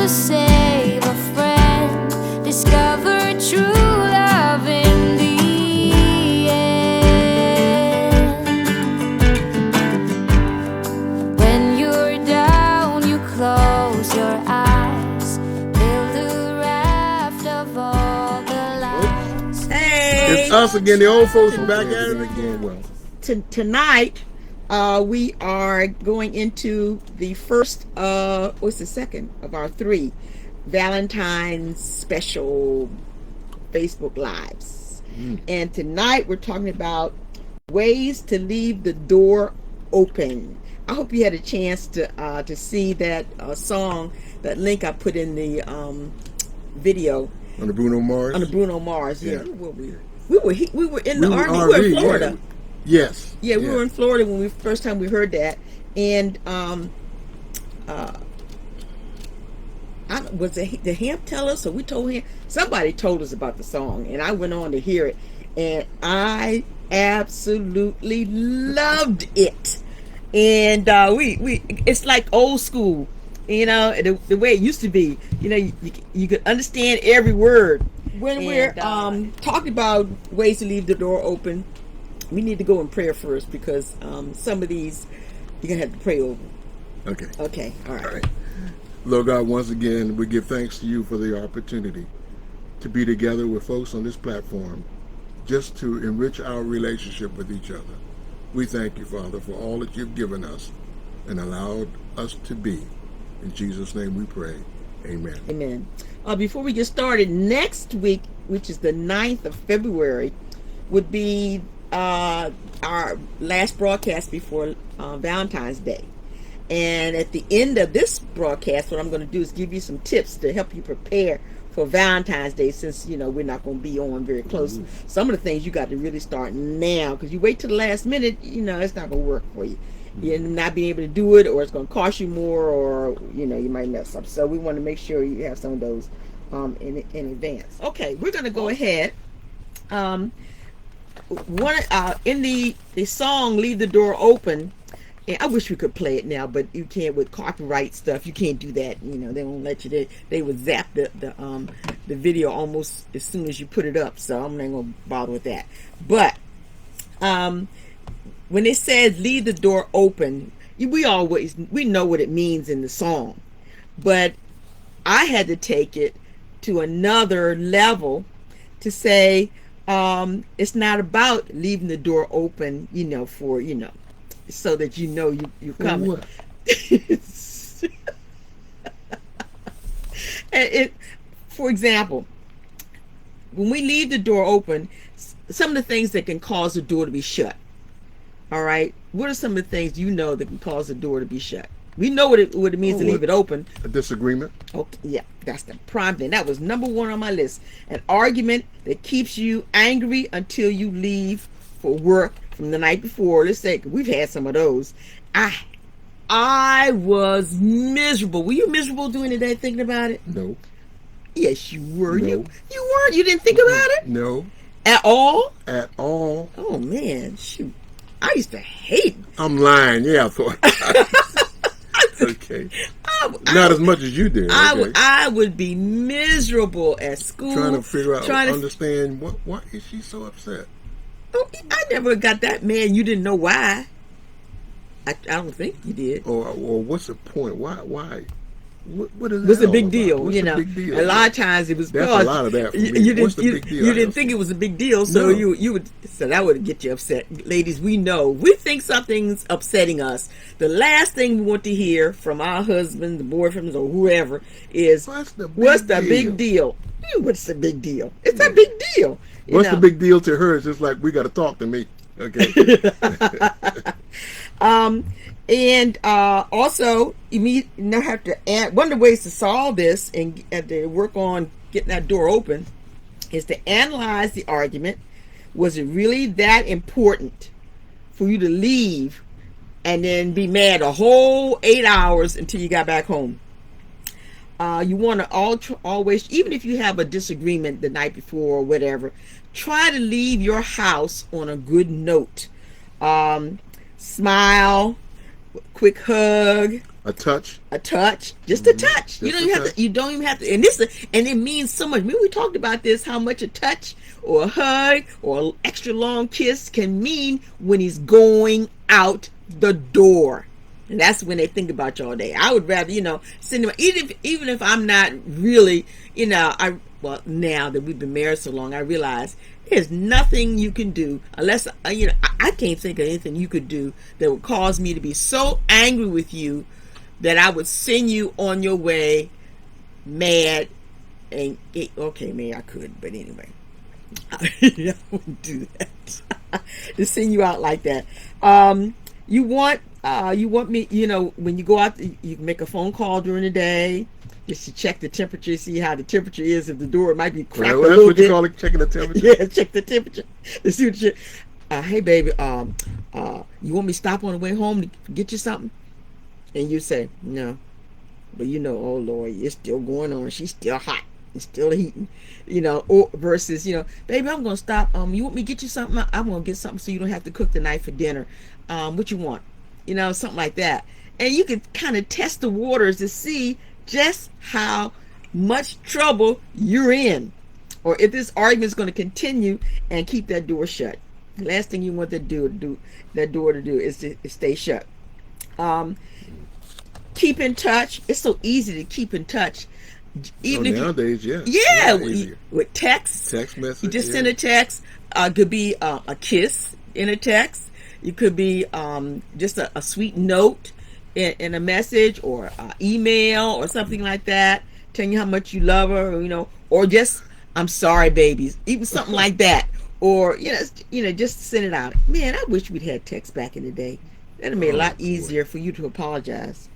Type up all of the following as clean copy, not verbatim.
to save a friend, discover true love in the end. When you're down, you close your eyes, build a raft of all the lies. Hey, It's us again, the old folks are back at it again. Well, tonight we are going into the first, what's the second of our three Valentine's special Facebook Lives. And tonight we're talking about ways to leave the door open. I hope you had a chance to see that song, that link I put in the video on the Bruno Mars. on the Bruno Mars. Yeah, Yeah. we were in the RV. We were in Florida. Yeah. Yes. Yeah, we were in Florida when first time we heard that, and was it the Hamp tell us, or we told him? Somebody told us about the song, and I went on to hear it, and I absolutely loved it. And we it's like old school, you know, the way it used to be. You know, you could understand every word. When we're talking about ways to leave the door open, we need to go in prayer first, because some of these you're gonna have to pray over. Okay. Okay. All right. All right. Lord God, once again, we give thanks to you for the opportunity to be together with folks on this platform, just to enrich our relationship with each other. We thank you, Father, for all that you've given us and allowed us to be. In Jesus' name we pray. Amen. Amen. Before we get started, next week, which is the 9th of February, would be our last broadcast before Valentine's Day. And at the end of this broadcast, what I'm going to do is give you some tips to help you prepare for Valentine's Day, since, you know, we're not going to be on very close. Some of the things you got to really start now, because you wait till the last minute, you know, it's not going to work for you. You're not being able to do it, or it's going to cost you more, or, you know, you might mess up. So we want to make sure you have some of those in advance. Okay, we're going to go ahead. In the song "Leave the Door Open," and I wish we could play it now, but you can't with copyright stuff. You can't do that. You know, they won't let you. They would zap the video almost as soon as you put it up. So I'm not going to bother with that. But when it says "leave the door open," we know what it means in the song, but I had to take it to another level to say it's not about leaving the door open, you know, for, you know, so that you know you're coming. What? For example, when we leave the door open, some of the things that can cause the door to be shut. All right, what are some of the things you know that can cause the door to be shut? We know what it means to leave it open. A disagreement. Okay, yeah, that's the prime thing. That was number one on my list. An argument that keeps you angry until you leave for work from the night before. Let's say we've had some of those. I was miserable. Were you miserable doing it today, thinking about it? No. Yes, you were. No. You weren't. You didn't think about it No. at all. At all. Oh man, shoot! I used to hate. I'm lying. Yeah, I thought. Okay. Not as much as you did. Okay. I would be miserable at school. Trying to figure out, understand why is she so upset? Oh, I never got that mad. You didn't know why. I don't think you did. Or what's the point? Why? What is What's that a big all deal? about? What's you the know, big deal? a lot of times it was That's because a lot of that for me. You What's the big deal? didn't think it was a big deal, so No. you would. So that would get you upset, ladies. We know we think something's upsetting us. The last thing we want to hear from our husband, the boyfriends, or whoever is What's the big big deal? What's the big deal? It's a big deal. What's the big deal to her? It's just like, we got to talk to me. Okay. And also, you have to add, one of the ways to solve this and to work on getting that door open is to analyze the argument. Was it really that important for you to leave and then be mad a whole 8 hours until you got back home? You want to always, even if you have a disagreement the night before or whatever, try to leave your house on a good note. Smile, quick hug, A touch. A touch, just a touch. You Just don't a even have touch. to. You don't even have to. And it means so much. Remember we talked about this. How much a touch or a hug or an extra long kiss can mean when he's going out the door. And that's when they think about you all day. I would rather, send them, even if I'm not really, well, now that we've been married so long, I realize there's nothing you can do unless, I can't think of anything you could do that would cause me to be so angry with you that I would send you on your way mad. And okay, maybe I could, but anyway, I wouldn't do that. To send you out like that. You want me, when you go out, you can make a phone call during the day just to check the temperature, see how the temperature is. If the door might be cracked a That's little what bit. you call it, checking the temperature. Yeah, check the temperature to see what you. Hey, baby, you want me to stop on the way home to get you something? And you say no, but oh Lord, it's still going on. She's still hot. It's still heating, or versus, baby, I'm gonna stop. You want me to get you something? I'm gonna get something so you don't have to cook the night for dinner. What you want? Something like that. And you can kind of test the waters to see just how much trouble you're in, or if this argument is going to continue and keep that door shut. The last thing you want that door to do is to stay shut. Keep in touch. It's so easy to keep in touch. Even if nowadays, with text message. You just send a text. Could be a kiss in a text. It could be just a sweet note in a message, or email or something like that, telling you how much you love her, or just I'm sorry, babies, even something like that, or just send it out. Man, I wish we'd had text back in the day. That'd have made it a lot easier for you to apologize.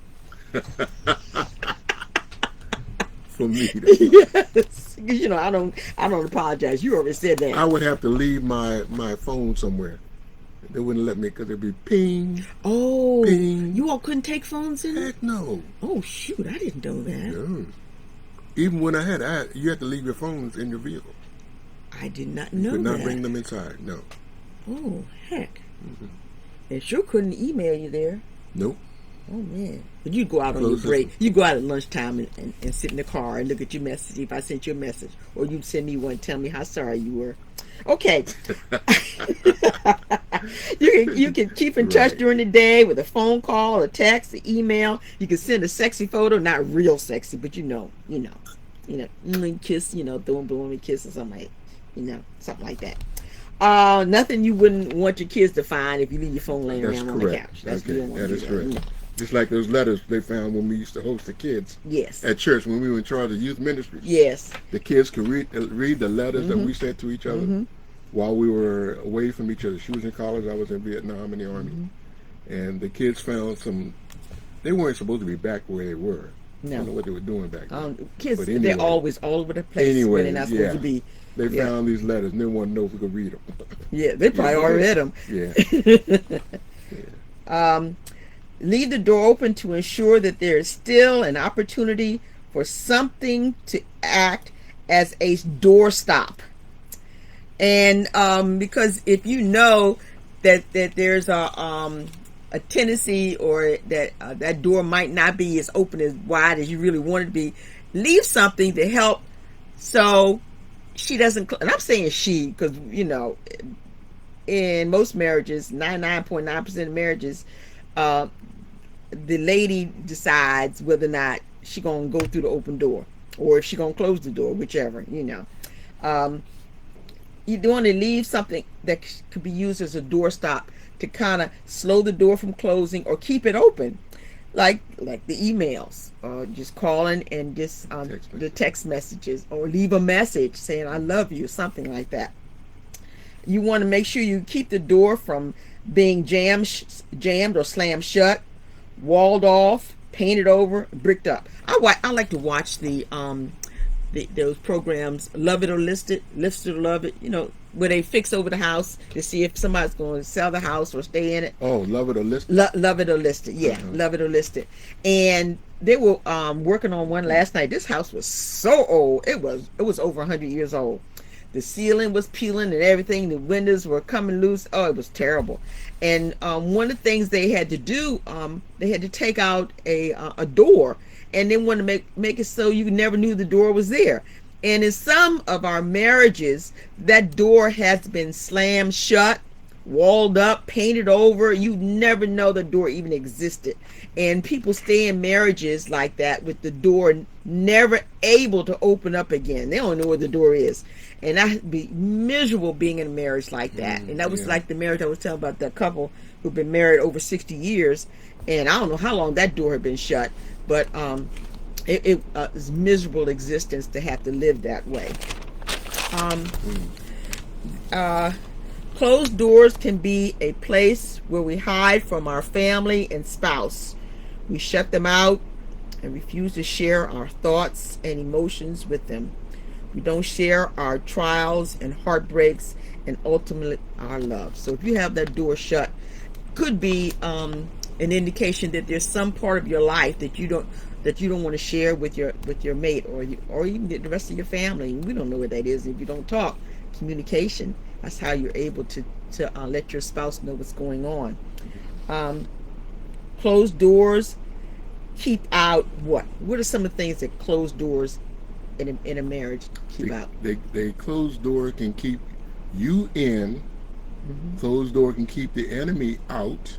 For me, Yes, because I don't apologize. You already said that. I would have to leave my phone somewhere. They wouldn't let me because it'd be ping. Oh, ping. You all couldn't take phones in? Heck no. Oh shoot, I didn't know that. No. Even when you had to leave your phones in your vehicle. I did not know that. You could not bring them inside. No. Oh heck. Mm-hmm. They sure couldn't email you there. Nope. Oh man. But you go out on your break. You go out at lunchtime and sit in the car and look at your message. If I sent you a message, or you'd send me one, tell me how sorry you were. Okay. You can keep in touch during the day with a phone call, a text, an email. You can send a sexy photo, not real sexy, but kiss, blowing a kiss or something something like that. Nothing you wouldn't want your kids to find if you leave your phone laying around on the couch. That is correct. Just like those letters they found when we used to host the kids. Yes. At church when we were in charge of youth ministries. Yes. The kids could read the letters that we sent to each other while we were away from each other. She was in college, I was in Vietnam in the Army. And the kids found they weren't supposed to be back where they were. No. I don't know what they were doing back then. Kids, they're always all over the place where they're not supposed to be. They found these letters and they wanted to know if we could read them. Yeah, they probably already read them. Yeah. Leave the door open to ensure that there is still an opportunity for something to act as a doorstop. And because if you know that there's a tendency, or that that door might not be as open as wide as you really want it to be, leave something to help so she doesn't. And I'm saying she because in most marriages, 99.9% of marriages, the lady decides whether or not she gonna go through the open door, or if she gonna close the door, whichever. You want to leave something that could be used as a doorstop to kind of slow the door from closing or keep it open, like the emails, or just calling and just the text messages, or leave a message saying I love you, something like that. You want to make sure you keep the door from being jammed or slammed shut, walled off, painted over, bricked up. I like to watch those programs, Love It or List It or Love It, where they fix over the house to see if somebody's going to sell the house or stay in it. Oh, Love It or List It? Love It or List It, yeah. Love It or List It. And they were working on one last night. This house was so old. It was over 100 years old. The ceiling was peeling and everything. The windows were coming loose. Oh, it was terrible. And one of the things they had to do, they had to take out a door, and they wanted to make it so you never knew the door was there. And in some of our marriages, that door has been slammed shut, walled up, painted over. You never know the door even existed. And people stay in marriages like that with the door never able to open up again. They don't know where the door is. And I'd be miserable being in a marriage like that. And that was like the marriage I was telling about, that couple who've been married over 60 years. And I don't know how long that door had been shut, but it was miserable existence to have to live that way. Closed doors can be a place where we hide from our family and spouse. We shut them out and refuse to share our thoughts and emotions with them. We don't share our trials and heartbreaks and ultimately our love. So if you have that door shut, could be an indication that there's some part of your life that you don't want to share with your mate or even the rest of your family. We don't know what that is if you don't talk. Communication. That's how you're able to let your spouse know what's going on. Closed doors keep out what? What are some of the things that closed doors in a marriage keep out? They closed door can keep you in. Closed door can keep the enemy out.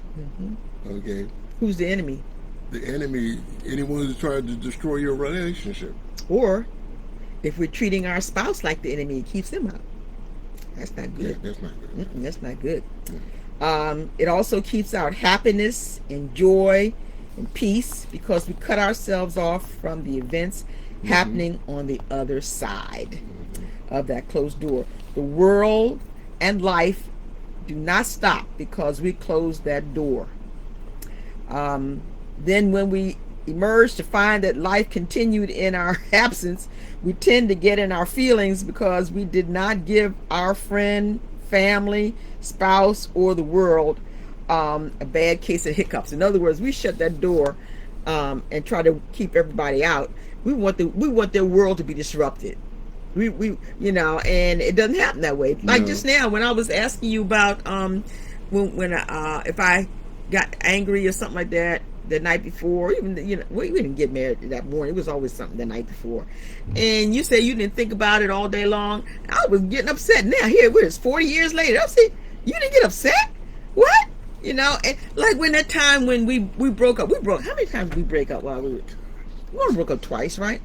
Okay. Who's the enemy? The enemy, anyone who's trying to destroy your relationship. Or if we're treating our spouse like the enemy, it keeps them out. That's not good. Yeah, that's not good. That's not good. It also keeps out happiness and joy and peace because we cut ourselves off from the events happening on the other side of that closed door. The world and life do not stop because we close that door. Then when we emerge to find that life continued in our absence, we tend to get in our feelings because we did not give our friend, family, spouse, or the world a bad case of hiccups. In other words, we shut that door and try to keep everybody out. We want their world to be disrupted. We and it doesn't happen that way. Like just now when I was asking you about when if I got angry or something like that the night before, even we didn't get married that morning. It was always something the night before, and you say you didn't think about it all day long. I was getting upset. Now here it is, 40 years later. I say, you didn't get upset? What? And like when that time when we broke up. How many times did we break up while we only broke up twice, right?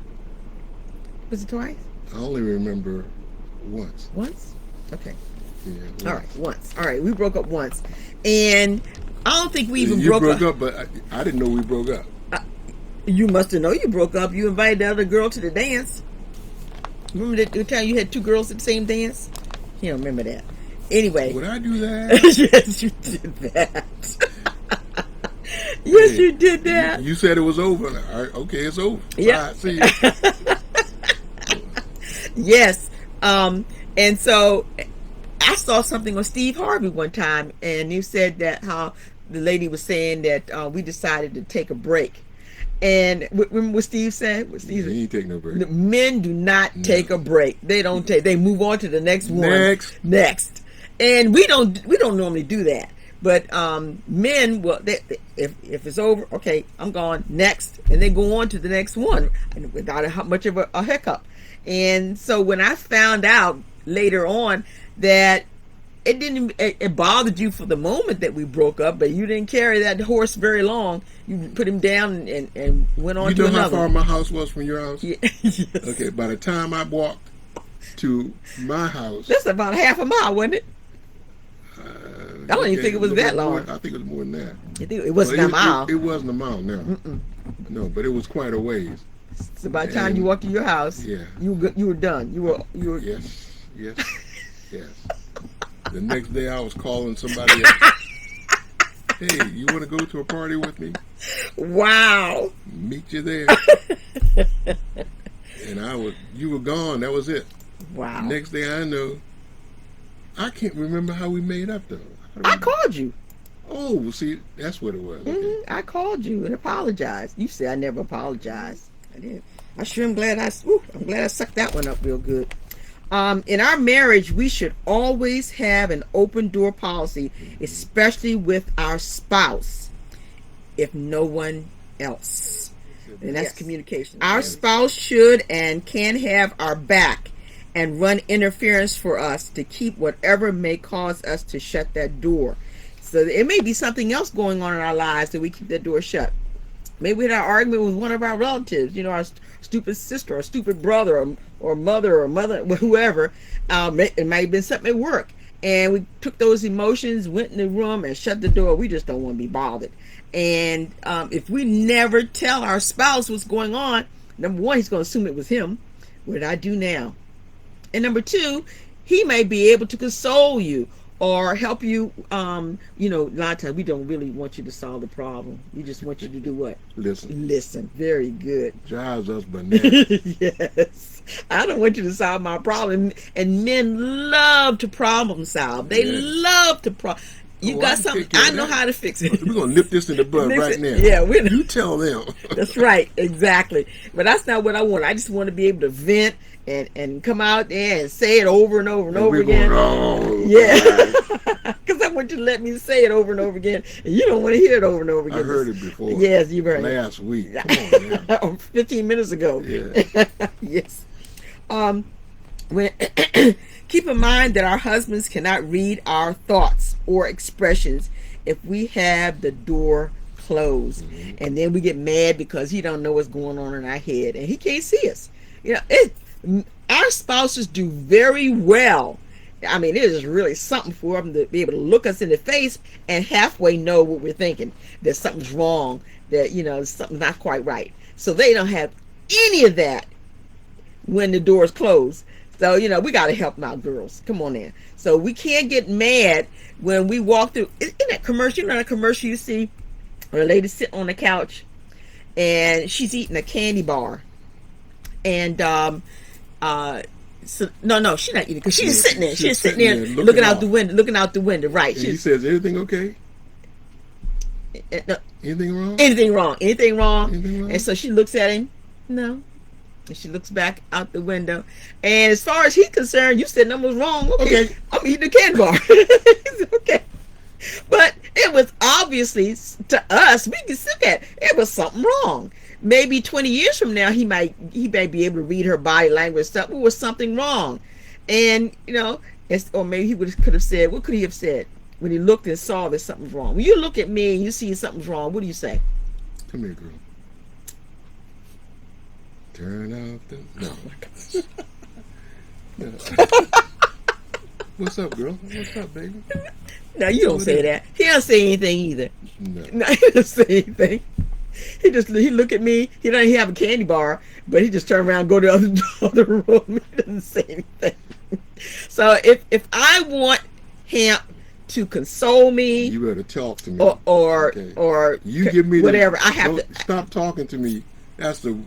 Was it twice? I only remember once. Once? Okay. Yeah. Once. All right, once. All right, we broke up once, and I don't think we even you broke up. But I didn't know we broke up. You must have known you broke up. You invited the other girl to the dance. Remember the time you had two girls at the same dance? You don't remember that. Anyway. Would I do that? Yes, you did that. Yes, you did that. You said it was over. All right, okay, it's over. Yeah. Right, see you. Yes. And so I saw something on Steve Harvey one time, and you said that how the lady was saying that we decided to take a break. And remember what Steve said? He ain't take no break. Men do not take a break. They don't take. They move on to the next one. Next. And we don't normally do that. But men will. If it's over, okay, I'm gone. Next, and they go on to the next one without much of a hiccup. And so when I found out later on that it bothered you for the moment that we broke up, but you didn't carry that horse very long. You put him down and went on to another. You know how far my house was from your house? Yeah. Yes. Okay, by the time I walked to my house, that's about half a mile, wasn't it? I don't even think it was that long. I think it was more than that. It wasn't a mile. It wasn't a mile, no. No, but it was quite a ways. So by the time you walked to your house, you were done. You were. Yes. The next day I was calling somebody else. Hey, you want to go to a party with me? Wow. Meet you there. And you were gone. That was it. Wow. Next thing I know, I can't remember how we made up though. I called you. Oh, see, that's what it was. Okay. I called you and apologized. You said I never apologized. I did. I'm glad I sucked that one up real good. In our marriage, we should always have an open door policy, especially with our spouse, if no one else. And that's communication. Our spouse should and can have our back and run interference for us to keep whatever may cause us to shut that door. So it may be something else going on in our lives that we keep that door shut. Maybe we had an argument with one of our relatives, our stupid sister or stupid brother or mother, whoever. It might have been something at work. And we took those emotions, went in the room and shut the door. We just don't want to be bothered. And if we never tell our spouse what's going on, number one, he's going to assume it was him. What did I do now? And number two, he may be able to console you or help you. A lot of times we don't really want you to solve the problem. We just want you to do what? Listen. Very good. Drives us bananas. Yes. I don't want you to solve my problem. And men love to problem solve. They love to problem. You got something, I know how to fix it. We're going to nip this in the bud right now. Yeah, you tell them. That's right, exactly. But that's not what I want. I just want to be able to vent and come out there and say it over and over and over again. Yeah, because I want you to let me say it over and over again, and you don't want to hear it over and over again. I heard it before. Yes, you heard it last week. Come on, man. 15 minutes ago. Yeah. Yes. Keep in mind that our husbands cannot read our thoughts or expressions if we have the door closed. Mm-hmm. And then we get mad because he don't know what's going on in our head and he can't see us. Our spouses do very well. I mean, it is really something for them to be able to look us in the face and halfway know what we're thinking, that something's wrong, that something's not quite right. So they don't have any of that when the door is closed. So, we got to help them out, girls. Come on in. So we can't get mad when we walk through. In that commercial, that commercial you see where a lady sitting on the couch and she's eating a candy bar. And, no, she's not eating because she's sitting there. She's sitting there looking out the window, right. And he says, everything okay? No, Anything wrong? Anything wrong? And so she looks at him. No. And she looks back out the window. And as far as he's concerned, you said nothing was wrong. Okay. I'm eating a candy bar. Okay. But it was obviously, to us, we can look at it was something wrong. Maybe 20 years from now, he may be able to read her body language stuff. There was something wrong. And, or maybe he could have said, what could he have said when he looked and saw there's something wrong? When you look at me and you see something's wrong, what do you say? Come here, girl. Turn off the... No. Oh, my gosh. What's up, girl? What's up, baby? No, you don't say that. He don't say anything either. No, he don't say anything. He look at me. He doesn't have a candy bar, but he just turn around and go to the other room. He doesn't say anything. So if I want him to console me, you better talk to me. Or you give me whatever. I have to stop talking to me. That's the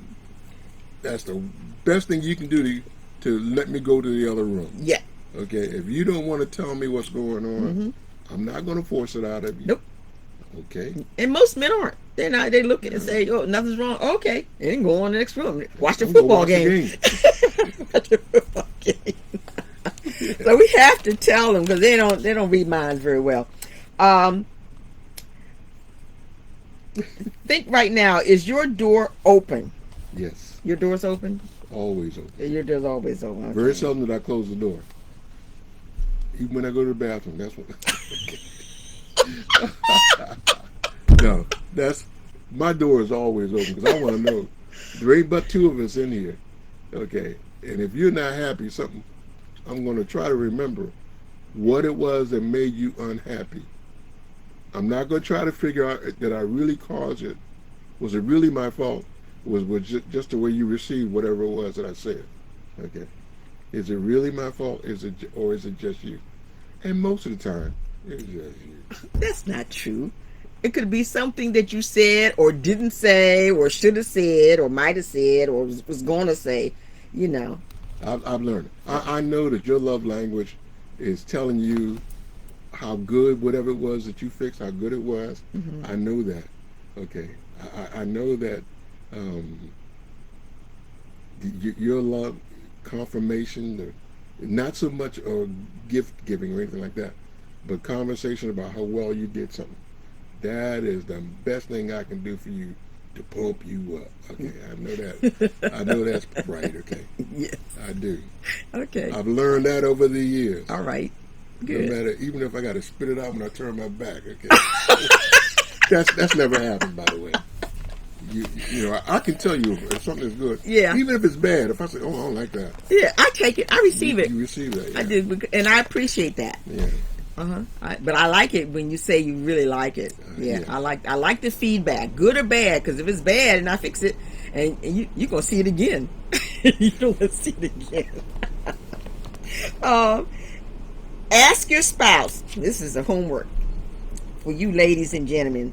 best thing you can do to let me go to the other room. Yeah. Okay. If you don't want to tell me what's going on, mm-hmm. I'm not going to force it out of you. Nope. Okay. And most men aren't. They're not. They look and say, "Oh, nothing's wrong." Okay, and then go on the next room. Watch the football game. Watch the football game. So we have to tell them because they don't read minds very well. Think right now. Is your door open? Yes. Your door's open? Always open. Your door's always open. Okay. Very seldom did I close the door. Even when I go to the bathroom, that's what. No, my door is always open because I want to know. There ain't but two of us in here. Okay. And if you're not happy, I'm going to try to remember what it was that made you unhappy. I'm not going to try to figure out that I really caused it. Was it really my fault? Was just the way you received whatever it was that I said? Okay. Is it really my fault? Or is it just you? And most of the time, it's just you. That's not true. It could be something that you said or didn't say or should have said or might have said or was going to say, I've learned it. I know that your love language is telling you how good whatever it was that you fixed, how good it was. Mm-hmm. I know that. Okay. I know that your love confirmation, Not so much gift giving or anything like that, but conversation about how well you did something. That is the best thing I can do for you to pump you up. Okay, I know that. I know that's right. Okay, Yes. I do. Okay. I've learned that over the years. All right. No Good. matter, even if I got to spit it out when I turn my back. Okay, that's never happened, by the way. You know, I can tell you if something is good. Yeah. Even if it's bad, if I say, "Oh, I don't like that," Yeah, I take it. I receive it. You receive that. Yeah. I do, and I appreciate that. Yeah. But I like it when you say you really like it. Yeah, yeah. I like the feedback, good or bad. Because if it's bad and I fix it, and you gonna see it again. You don't want to see it again. Ask your spouse. This is a homework for you, ladies and gentlemen.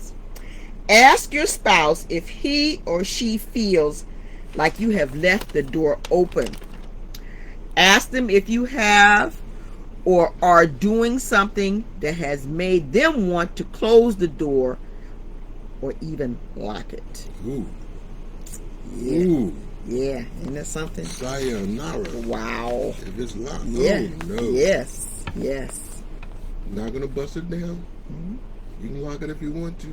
Ask your spouse if he or she feels like you have left the door open. Ask them if you have or are doing something that has made them want to close the door or even lock it. Ooh. Yeah. Ooh. Yeah. Isn't that something? Sayonara. Wow. If it's locked, Yeah. oh no. Yes. Yes. Not gonna bust it down. Mhm. You can lock it if you want to.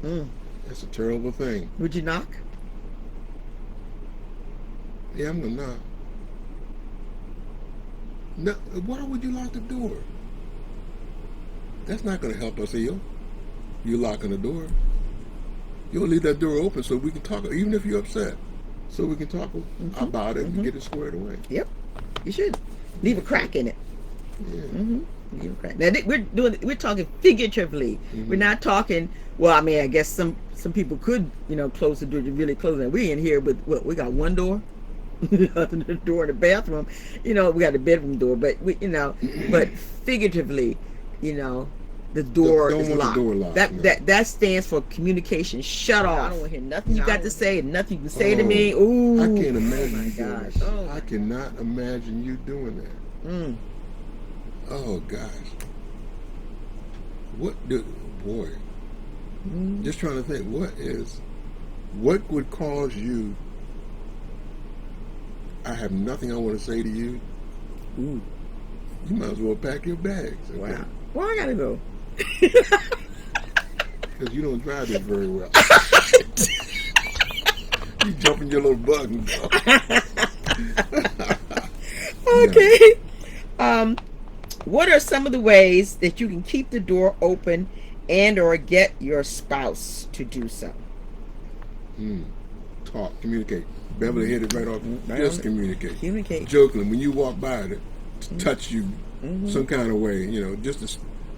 Mm. That's a terrible thing. Would you knock? Yeah, I'm gonna knock. No, why would you lock the door? That's not gonna help us heal. You locking the door. You'll leave that door open so we can talk, even if you're upset, so we can talk about it and get it squared away. Yep. You should leave a crack in it. Yeah. Leave a crack. Now we're talking figuratively. We're not talking. Well, I mean, I guess some people could, close the door to really close it. We in here, but what, we got one door. The door in the bathroom, we got the bedroom door, but but figuratively, the door Don't is want the locked. door locked, no. That stands for communication shut off. I don't want to hear nothing you got to say, nothing you can say to Oh, me. Ooh, I can't imagine you doing gosh. that. Oh, I cannot imagine you doing that. Mm. Oh gosh. Boy. Just trying to think, what would cause you, I have nothing I want to say to you. Ooh. You might as well pack your bags. Okay? Wow. Well, I gotta go. Because you don't drive this very well. You jump in your little bug and go. Okay. What are some of the ways that you can keep the door open and or get your spouse to do so? Talk, communicate. Beverly hit it right off. Right Just on it. communicate. Communicate. Jokingly, when you walk by it, touch you some kind of way,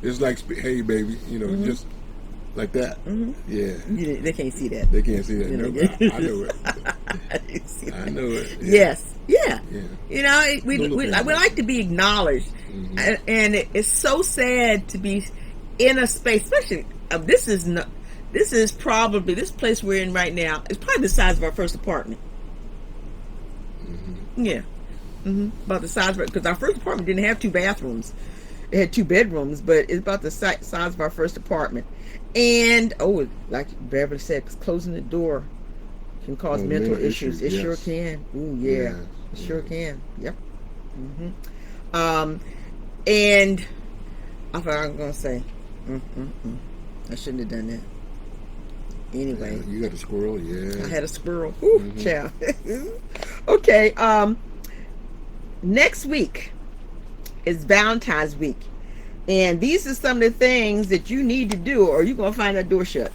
it's like, hey, baby, just like that. Yeah. They can't see that. They can't see that. You know, No, I know it. I know it. Yeah. Yes. Yeah. Yeah. We like to be acknowledged, and it's so sad to be in a space, especially this is probably this place we're in right now. It's probably the size of our first apartment. Yeah. About the size of it, because our first apartment didn't have 2 bathrooms. It had 2 bedrooms, but it's about the size of our first apartment. And like Beverly said, closing the door can cause mental issues. It sure can. Ooh, yeah. It sure can. Yep. And I thought I was gonna say, I shouldn't have done that. Anyway, You got a squirrel, yeah. I had a squirrel. Ooh, child. Okay. Next week is Valentine's week, and these are some of the things that you need to do, or you're gonna find that door shut.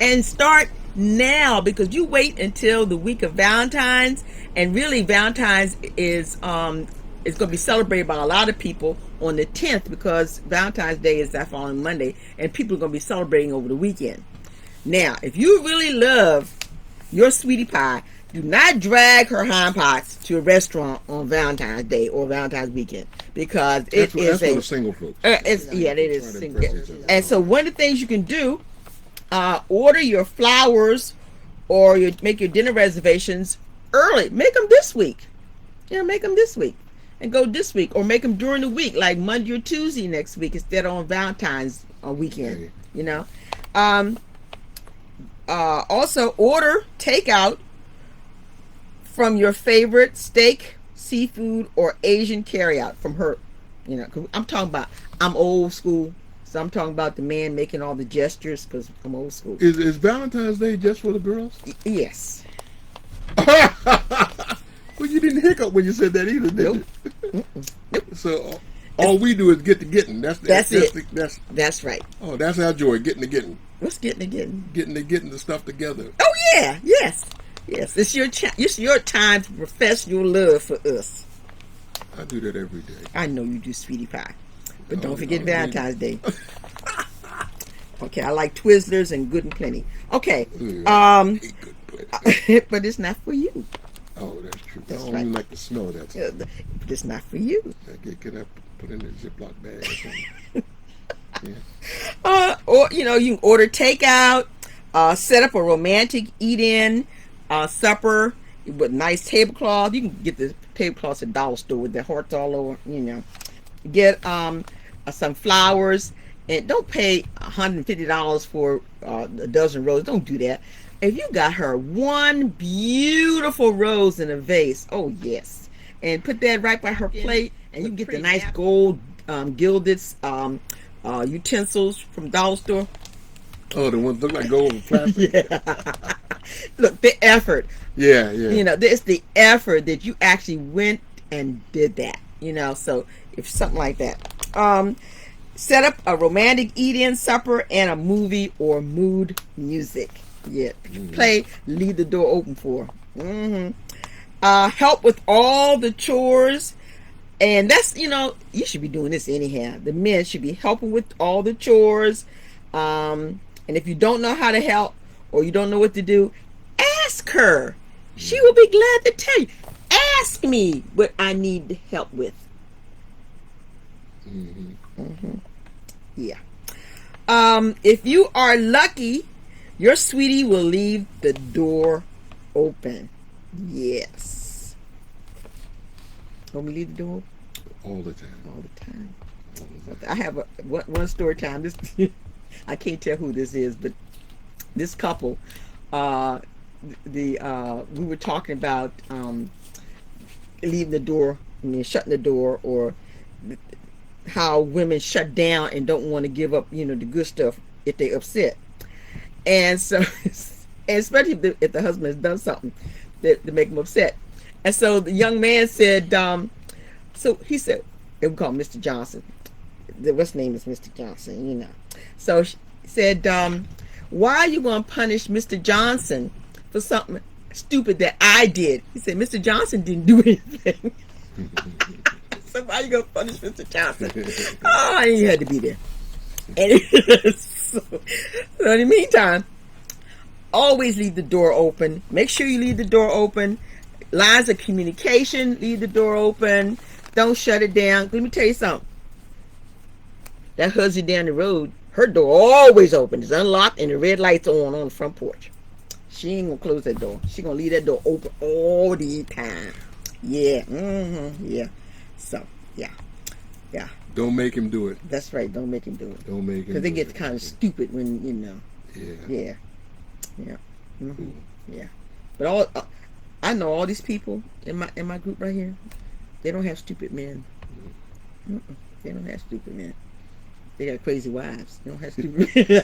And start now, because you wait until the week of Valentine's, and really Valentine's is going to be celebrated by a lot of people on the 10th, because Valentine's Day is that following Monday, and people are going to be celebrating over the weekend. Now, if you really love your sweetie pie, do not drag her hindparts to a restaurant on Valentine's Day or Valentine's weekend, because That's for the single folks. it is Try to single. impress each other. And so one of the things you can do, order your flowers or make your dinner reservations early. Make them this week. Make them this week and go this week, or make them during the week, like Monday or Tuesday next week instead of on Valentine's weekend. Okay. Also order takeout from your favorite steak, seafood, or Asian carryout from her. 'Cause I'm talking about, I'm old school, so I'm talking about the man making all the gestures because I'm old school. Is Valentine's Day just for the girls? Yes. Well, you didn't hiccup when you said that either, did you? So all we do is get to getting. That's it. That's right. Oh, that's our joy, getting to getting. What's getting to getting? Getting to getting the stuff together. Oh yeah, yes. It's your time to profess your love for us. I do that every day. I know you do, sweetie pie. But don't forget Valentine's Day. Okay, I like Twizzlers and Good and Plenty. Okay. But it's not for you. Oh, that's true. That's I don't right. even like the smell of that stuff. But it's not for you. Can I put in a Ziploc bag or something? Yeah. Or you can order takeout, set up a romantic eat-in supper with nice tablecloth. You can get the tablecloths at Dollar Store with the hearts all over. Get some flowers, and don't pay $150 for a dozen roses. Don't do that. If you got her one beautiful rose in a vase, oh yes, and put that right by her plate, and you can get the nice gold gilded utensils from Dollar Store. Oh, the ones look like gold and plastic. Yeah. Look, the effort. Yeah. It's the effort that you actually went and did that. So if something like that. Set up a romantic eat-in supper and a movie or mood music. Yeah, play, leave the door open for. Help with all the chores, and that's you should be doing this anyhow. The men should be helping with all the chores, and if you don't know how to help or you don't know what to do, ask her. She will be glad to tell you. Ask me what I need help with. Yeah. If you are lucky, your sweetie will leave the door open. Yes. Want me to leave the door open? All the time. All the time. I have one story time. This I can't tell who this is, but this couple, we were talking about leaving the door, shutting the door, or how women shut down and don't want to give up, the good stuff if they're upset. And so, and especially if the husband has done something that to make him upset. And so the young man said, so he said, they would call him Mr. Johnson. What's name is Mr. Johnson, So he said, why are you going to punish Mr. Johnson for something stupid that I did? He said, Mr. Johnson didn't do anything. So why are you going to punish Mr. Johnson? Oh, you had to be there. And so in the meantime, always leave the door open. Make sure you leave the door open. Lines of communication, leave the door open. Don't shut it down. Let me tell you something. That husband down the road, her door always open. It's unlocked and the red light's on the front porch. She ain't gonna close that door. She gonna leave that door open all the time. Yeah. Yeah. So, yeah. Don't make him do it. That's right. Don't make him do it. Don't make him. Because they get kind of stupid when Yeah. Yeah. But I know all these people in my group right here. They don't have stupid men. They don't have stupid men. They got crazy wives. They don't have stupid men.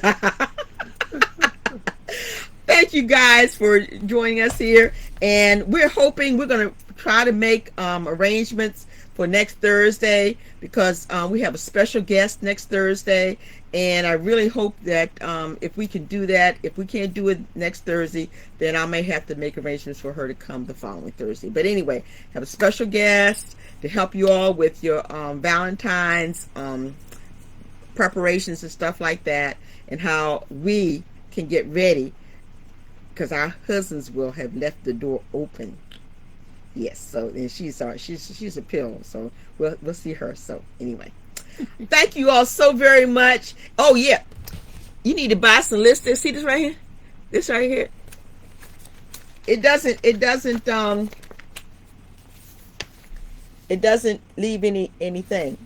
Thank you guys for joining us here, and we're hoping we're going to try to make arrangements for next Thursday, because we have a special guest next Thursday, and I really hope that if we can do that. If we can't do it next Thursday, then I may have to make arrangements for her to come the following Thursday. But anyway, have a special guest to help you all with your Valentine's preparations and stuff like that, and how we can get ready, because our husbands will have left the door open. Yes, so and she's a pill, so we'll see her. So anyway, thank you all so very much. Oh yeah, you need to buy some lipstick. See this right here? This right here. It doesn't leave anything.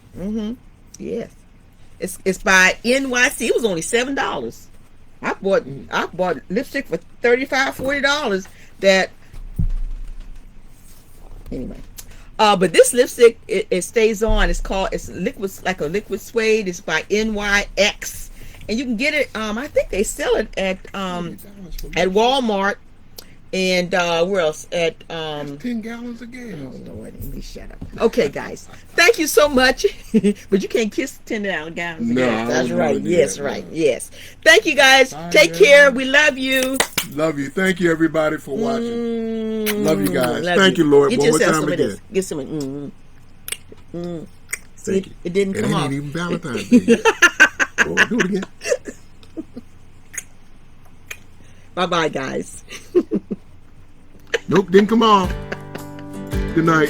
Yes, it's by NYC. It was only $7. I bought lipstick for $35-$40 that Anyway. But this lipstick, it stays on. It's liquid, like a liquid suede. It's by NYX, and you can get it. I think they sell it at Walmart, and where else? At 10 gallons of gas. Oh Lord, let me shut up. Okay, guys, thank you so much. But you can't kiss 10 gallons. No, That's I right. wouldn't do Yes, that, right. no. Yes. Thank you, guys. Take care. We love you. Love you. Thank you, everybody, for watching. Love you guys. Love Thank you, Lord. Get One more yourself time some again. of this. Get some. See, Thank you. it didn't come It off. ain't even Valentine's Day yet. Oh, do it again. Bye-bye, guys. Nope, didn't come off. Good night.